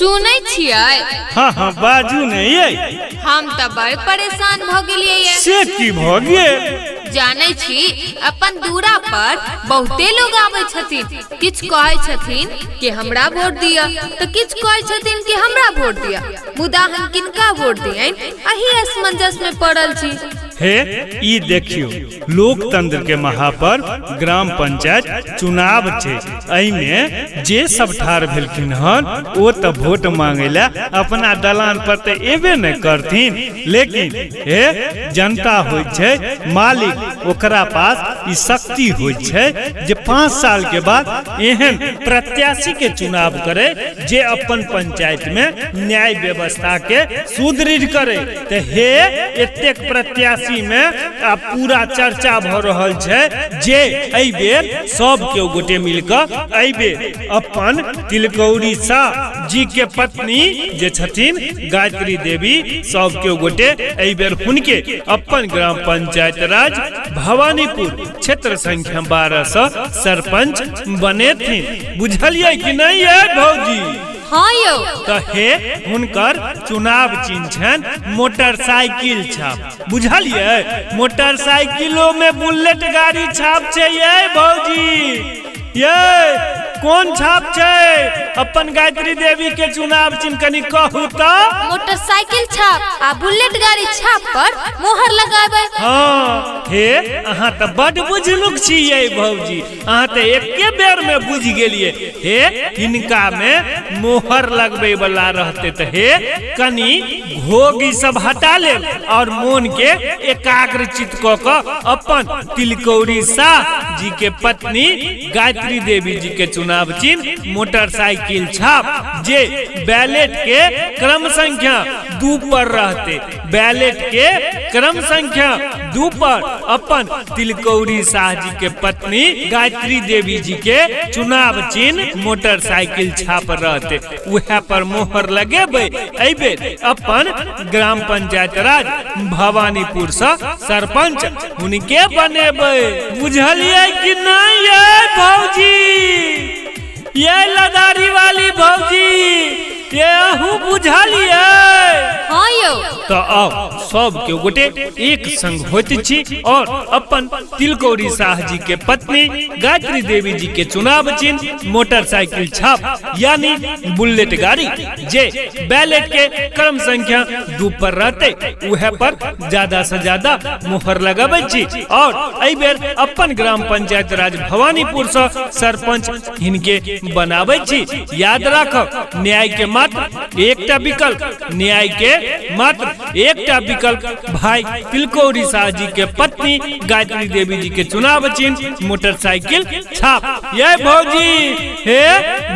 सुनै छियै। हाँ हाँ बाजू नहीं हम तो बड़ परेशान भ गेलियै। से की भ गेल? जानै छी अपन दूरा पर बहुते लोग आबै छथिन, किछ कहै छथिन कि हमरा वोट दिया तो किछ कहै छथिन कि हमरा वोट दिया। मुदा हम किनका वोट दियैन अही असमंजस में पड़ल छी। हे ई देखियो, लोकतंत्र के महापर्व ग्राम पंचायत चुनाव छे। एमे जे सब ठार भेलखिन हन ओ तो वोट मांगे ला अपना दलान पर ते एबे न करथिन, लेकिन हे जनता होय छे मालिक, ओकरा पास ई शक्ति होय छे जे 5 साल के बाद एहन प्रत्याशी के चुनाव करे जे अपन पंचायत में न्याय व्यवस्था के सुदृढ़ करे। ते हे एतेक प्रत्याशी में पूरा चर्चा भ रहल छे जे एहि बेर सब के गोटे मिलकर एहि बेर अपन तिलकौरी शाह जी के पत्नी जे छथिन गायत्री देवी, सब के गोटे एहि बेर हुनके अपन ग्राम पंचायत राज भवानीपुर क्षेत्र संख्या 12 से सरपंच बनेथिन। बुझलिए कि नहीं है भौजी? हाँ यौ। तो हे हुनकर चुनाव चिन्ह छन मोटरसाइकिल छाप। बुझलिए? मोटरसाइकिलों में बुलेट गाड़ी छाप छे ये भौजी। ये कौन छाप छे अपन गायत्री देवी के चुनाव चिन्ह कनी कहू तो? मोटरसाइकिल छाप आ बुलेट गाड़ी छाप पर मोहर लगाबे। हाँ हे अहाँ तो बड़ बुझलुक छियै भौजी, अहाँ तो एके बेर में बुझ गेलिए। हे इनका में मोहर लगबे वाला रहते तो हे कनी घोगी सब हटा ले और मन के एकाग्रचित क के अपन तिलकौरी शाह जी के पत्नी गायत्री देवी जी के चुनाव चिन्ह मोटरसाइकिल छाप जे बैलेट के क्रम संख्या 2 पर रहते, बैलेट के क्रम संख्या 2 पर अपन तिलकौरी शाह जी के पत्नी गायत्री देवी जी के चुनाव चिन्ह मोटरसाइकिल छाप रहते, वह पर मोहर लगेबे। एबे अपन ग्राम पंचायत राज भवानीपुर से सरपंच उनके बनेबे। बुझलिए कि नहीं ये भौजी? ये लदारी वाली भौजी ये अहू बुझलिए? हाँ यौ। तो आओ सब के गोटे एक संग होते छी और अपन तिलकौरी शाह जी के पत्नी गायत्री देवी जी के चुनाव चिन्ह मोटरसाइकिल छाप यानी बुलेट गाड़ी जे बैलेट के क्रम संख्या 2 पर रहते, वह पर ज्यादा से ज्यादा मोहर लगाबे छी और एहि बेर अपन ग्राम पंचायत राज भवानीपुर से सरपंच हिनके बनाबे छी। याद राखो, न्याय के मात्र एकटा विकल्प, न्याय के मात्र एकटा विकल्प भाई तिलकौरी शाह जी के पत्नी गायत्री देवी जी के चुनाव चिन्ह मोटरसाइकिल छाप। ये भौजी हे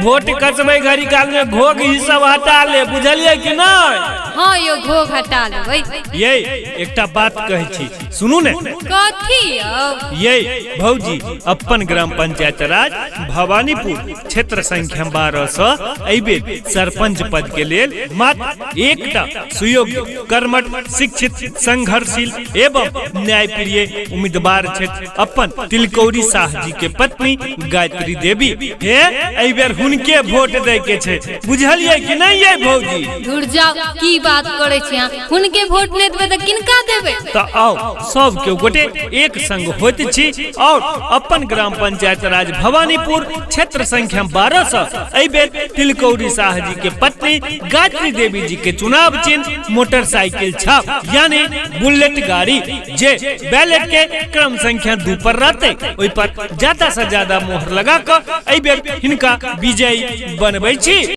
वोट कसबे घड़ी काल में घोग ही सब हटा ले। बुझलिए कि नहीं? हाँ यो, घोग हटा लेबै। ये एकटा बात कहे छी, सुनू ने। कथी यौ? ये भौजी अपन ग्राम पंचायत राज भवानीपुर क्षेत्र संख्या 12 से एबे सरपंच पद के लेल मात्र एकटा सुयोग्य, कर्मठ, शिक्षित, संघर्षशील एवं न्यायप्रिय उम्मीदवार छथि अपन तिलकौरी शाह जी के पत्नी गायत्री देवी। हे एहि बेर हुनके वोट दे के छै। बुझलिए कि नहीं ये भौजी? दूर जाओ, की बात करे छी अहाँ? हुनके वोट नै देबै त किनका देबै? तो आओ सब के गोटे एक संग होइत छी और अपन ग्राम पंचायत राज भवानीपुर क्षेत्र संख्या 12 से एहि बेर तिलकौरी शाह जी के पत्नी गायत्री देवी जी के चुनाव चिन्ह मोटरसाइकिल छाप यानी बुलेट गाड़ी जे बैलेट के क्रम संख्या 2 पर रहते, ओहि पर ज्यादा से ज्यादा मोहर लगा कर एहि बेर हिनका विजयी बनबै छी।